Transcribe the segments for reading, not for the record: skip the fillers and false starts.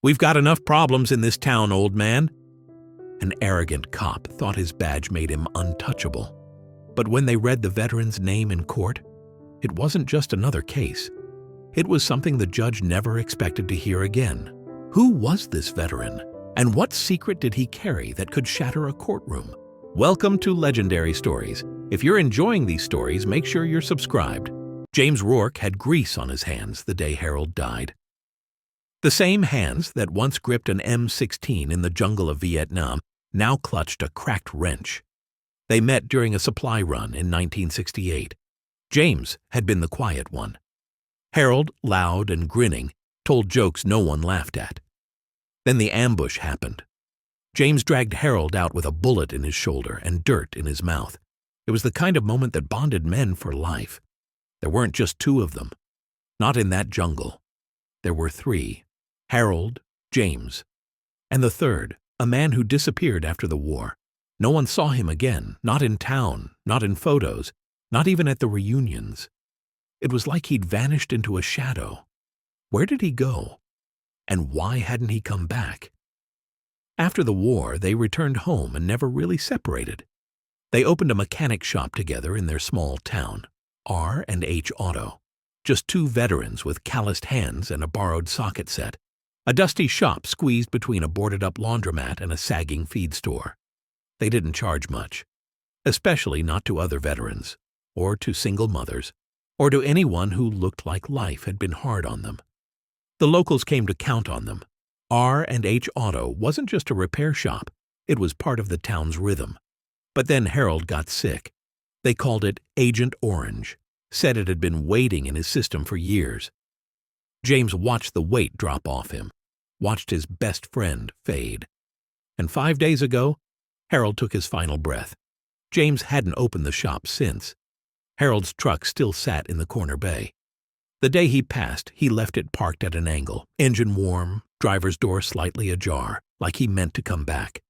"We've got enough problems in this town, old man." An arrogant cop thought his badge made him untouchable. But when they read the veteran's name in court, it wasn't just another case. It was something the judge never expected to hear again. Who was this veteran? And what secret did he carry that could shatter a courtroom? Welcome to Legendary Stories. If you're enjoying these stories, make sure you're subscribed. James Rourke had grease on his hands the day Harold died. The same hands that once gripped an M16 in the jungle of Vietnam now clutched a cracked wrench. They met during a supply run in 1968. James had been the quiet one. Harold, loud and grinning, told jokes no one laughed at. Then the ambush happened. James dragged Harold out with a bullet in his shoulder and dirt in his mouth. It was the kind of moment that bonded men for life. There weren't just two of them. Not in that jungle. There were three: Harold, James, and the third, a man who disappeared after the war. No one saw him again, not in town, not in photos, not even at the reunions. It was like he'd vanished into a shadow. Where did he go? And why hadn't he come back? After the war, they returned home and never really separated. They opened a mechanic shop together in their small town, R&H Auto. Just two veterans with calloused hands and a borrowed socket set. A dusty shop squeezed between a boarded-up laundromat and a sagging feed store. They didn't charge much, especially not to other veterans, or to single mothers, or to anyone who looked like life had been hard on them. The locals came to count on them. R&H Auto wasn't just a repair shop, it was part of the town's rhythm. But then Harold got sick. They called it Agent Orange, said it had been waiting in his system for years. James watched the weight drop off him, watched his best friend fade. And 5 days ago, Harold took his final breath. James hadn't opened the shop since. Harold's truck still sat in the corner bay. The day he passed, he left it parked at an angle, engine warm, driver's door slightly ajar, like he meant to come back.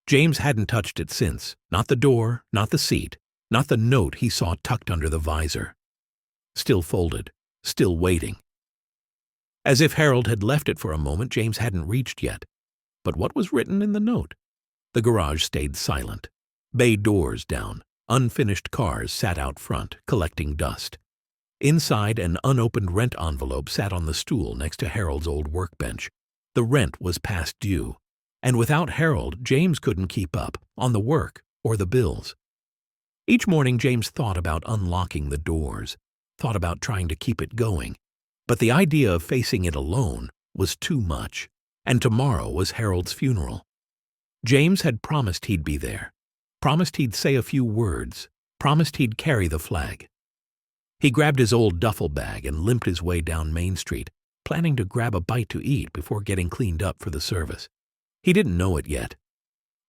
James hadn't touched it since, not the door, not the seat, not the note he saw tucked under the visor. Still folded, still waiting. As if Harold had left it for a moment James hadn't reached yet. But what was written in the note? The garage stayed silent. Bay doors down. Unfinished cars sat out front, collecting dust. Inside, an unopened rent envelope sat on the stool next to Harold's old workbench. The rent was past due. And without Harold, James couldn't keep up, on the work or the bills. Each morning James thought about unlocking the doors, thought about trying to keep it going. But the idea of facing it alone was too much, and tomorrow was Harold's funeral. James had promised he'd be there, promised he'd say a few words, promised he'd carry the flag. He grabbed his old duffel bag and limped his way down Main Street, planning to grab a bite to eat before getting cleaned up for the service. He didn't know it yet,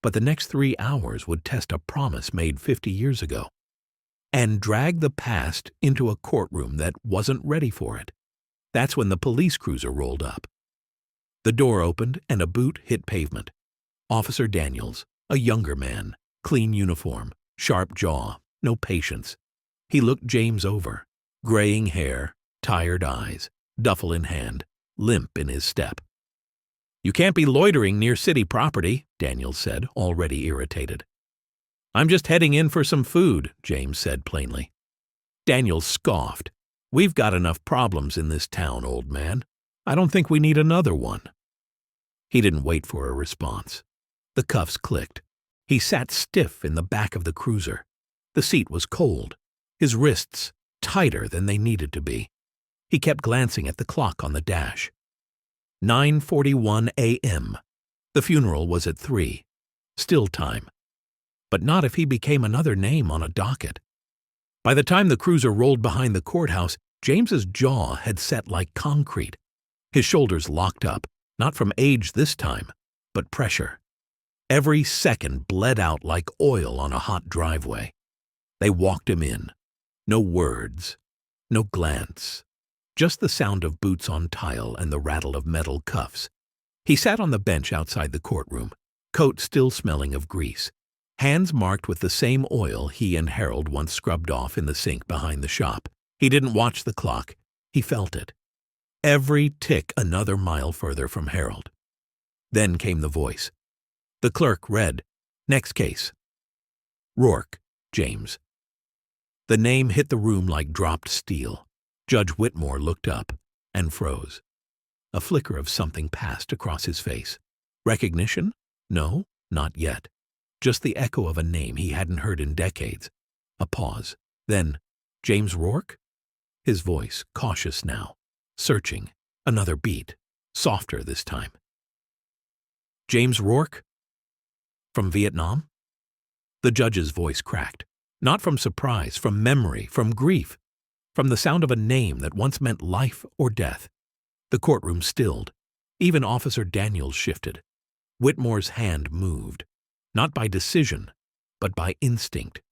but the next 3 hours would test a promise made 50 years ago, and drag the past into a courtroom that wasn't ready for it. That's when the police cruiser rolled up. The door opened and a boot hit pavement. Officer Daniels, a younger man, clean uniform, sharp jaw, no patience. He looked James over, graying hair, tired eyes, duffel in hand, limp in his step. "You can't be loitering near city property," Daniels said, already irritated. "I'm just heading in for some food," James said plainly. Daniels scoffed. "We've got enough problems in this town, old man. I don't think we need another one." He didn't wait for a response. The cuffs clicked. He sat stiff in the back of the cruiser. The seat was cold, his wrists tighter than they needed to be. He kept glancing at the clock on the dash. 9:41 a.m. The funeral was at 3. Still time. But not if he became another name on a docket. By the time the cruiser rolled behind the courthouse, James's jaw had set like concrete. His shoulders locked up, not from age this time, but pressure. Every second bled out like oil on a hot driveway. They walked him in. No words, no glance, just the sound of boots on tile and the rattle of metal cuffs. He sat on the bench outside the courtroom, coat still smelling of grease, hands marked with the same oil he and Harold once scrubbed off in the sink behind the shop. He didn't watch the clock. He felt it. every tick another mile further from Harold. Then came the voice. The clerk read, "Next case." Rourke, James. The name hit the room like dropped steel. Judge Whitmore looked up and froze. A flicker of something passed across his face. Recognition? No, not yet. Just the echo of a name he hadn't heard in decades. A pause. Then, James Rourke? His voice, cautious now, searching. Another beat, softer this time. James Rourke? From Vietnam? The judge's voice cracked. Not from surprise, from memory, from grief, from the sound of a name that once meant life or death. The courtroom stilled. Even Officer Daniels shifted. Whitmore's hand moved, not by decision, but by instinct.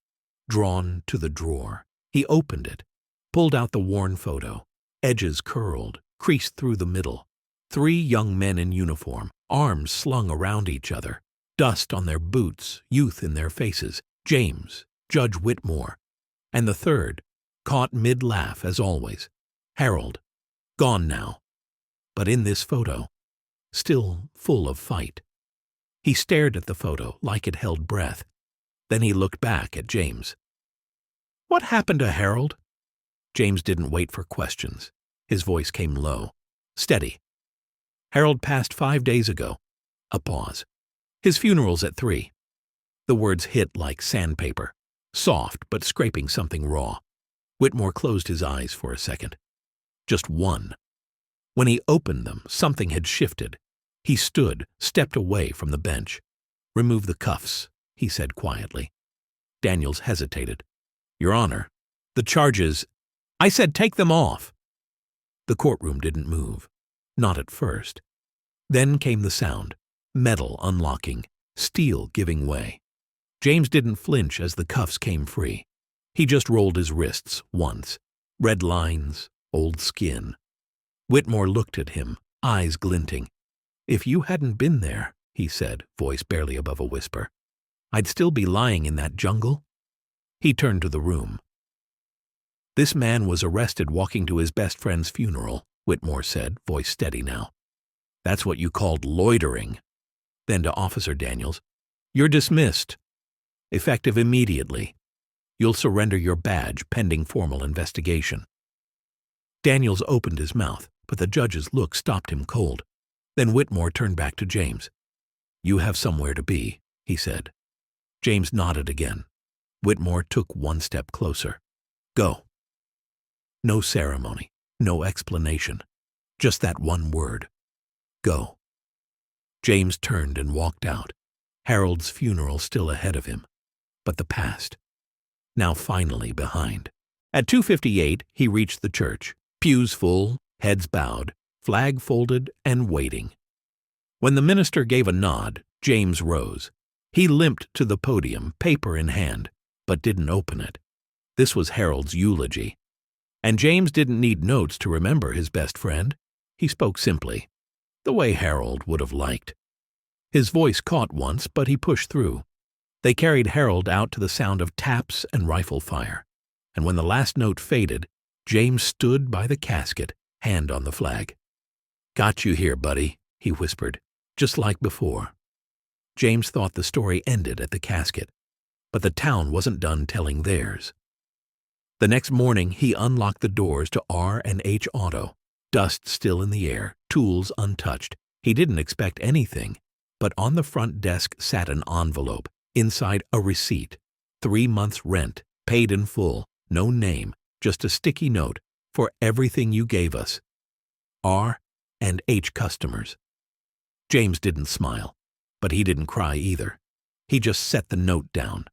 Drawn to the drawer, he opened it, pulled out the worn photo. Edges curled, creased through the middle. 3 young men in uniform, arms slung around each other, dust on their boots, youth in their faces. James, Judge Whitmore, and the third, caught mid-laugh as always. Harold, gone now, but in this photo, still full of fight. He stared at the photo like it held breath. Then he looked back at James. "What happened to Harold?" James didn't wait for questions. His voice came low, steady. "Harold passed 5 days ago." A pause. "His funeral's at 3. The words hit like sandpaper, soft but scraping something raw. Whitmore closed his eyes for a second. Just one. When he opened them, something had shifted. He stood, stepped away from the bench. "Remove the cuffs," he said quietly. Daniels hesitated. "Your Honor, the charges—" "I said take them off." The courtroom didn't move. Not at first. Then came the sound. Metal unlocking, steel giving way. James didn't flinch as the cuffs came free. He just rolled his wrists once. Red lines, old skin. Whitmore looked at him, eyes glinting. "If you hadn't been there," he said, voice barely above a whisper, "I'd still be lying in that jungle." He turned to the room. "This man was arrested walking to his best friend's funeral," Whitmore said, voice steady now. "That's what you called loitering." Then to Officer Daniels, "You're dismissed. Effective immediately. You'll surrender your badge pending formal investigation." Daniels opened his mouth, but the judge's look stopped him cold. Then Whitmore turned back to James. "You have somewhere to be," he said. James nodded again. Whitmore took one step closer. "Go." No ceremony, no explanation. Just that one word. Go. James turned and walked out. Harold's funeral still ahead of him. But the past, now finally behind. At 2:58, he reached the church. Pews full, heads bowed, flag folded and waiting. When the minister gave a nod, James rose. He limped to the podium, paper in hand, but didn't open it. This was Harold's eulogy. And James didn't need notes to remember his best friend. He spoke simply, the way Harold would have liked. His voice caught once, but he pushed through. They carried Harold out to the sound of taps and rifle fire. And when the last note faded, James stood by the casket, hand on the flag. "Got you here, buddy," he whispered, just like before. James thought the story ended at the casket, but the town wasn't done telling theirs. The next morning, he unlocked the doors to R&H Auto. Dust still in the air, tools untouched. He didn't expect anything, but on the front desk sat an envelope. Inside, a receipt. 3 months' rent, paid in full, no name, just a sticky note. "For everything you gave us. R&H customers." James didn't smile, but he didn't cry either. He just set the note down.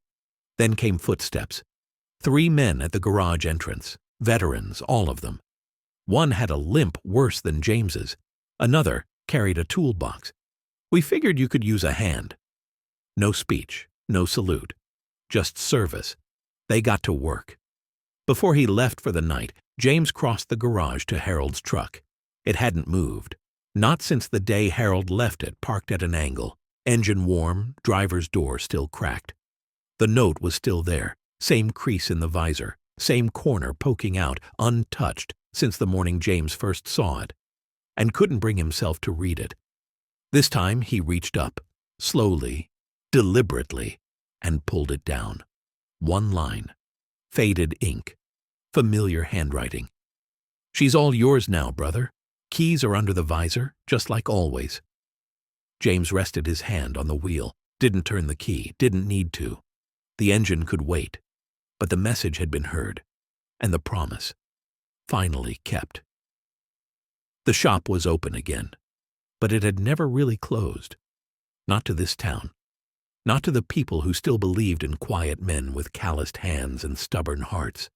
Then came footsteps. 3 men at the garage entrance, veterans, all of them. One had a limp worse than James's. Another carried a toolbox. "We figured you could use a hand." No speech, no salute, just service. They got to work. Before he left for the night, James crossed the garage to Harold's truck. It hadn't moved. Not since the day Harold left it parked at an angle. Engine warm, driver's door still cracked. The note was still there, same crease in the visor, same corner poking out, untouched since the morning James first saw it. and couldn't bring himself to read it. This time he reached up, slowly, deliberately, and pulled it down. One line. Faded ink. Familiar handwriting. "She's all yours now, brother. Keys are under the visor, just like always." James rested his hand on the wheel, didn't turn the key, didn't need to. The engine could wait, but the message had been heard, and the promise finally kept. The shop was open again, but it had never really closed. Not to this town. Not to the people who still believed in quiet men with calloused hands and stubborn hearts.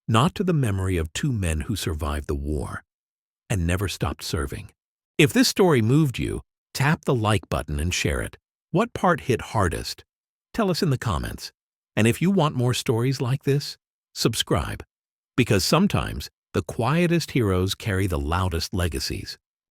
Not to the memory of two men who survived the war and never stopped serving. If this story moved you, tap the like button and share it. What part hit hardest? Tell us in the comments. And if you want more stories like this, subscribe. Because sometimes the quietest heroes carry the loudest legacies.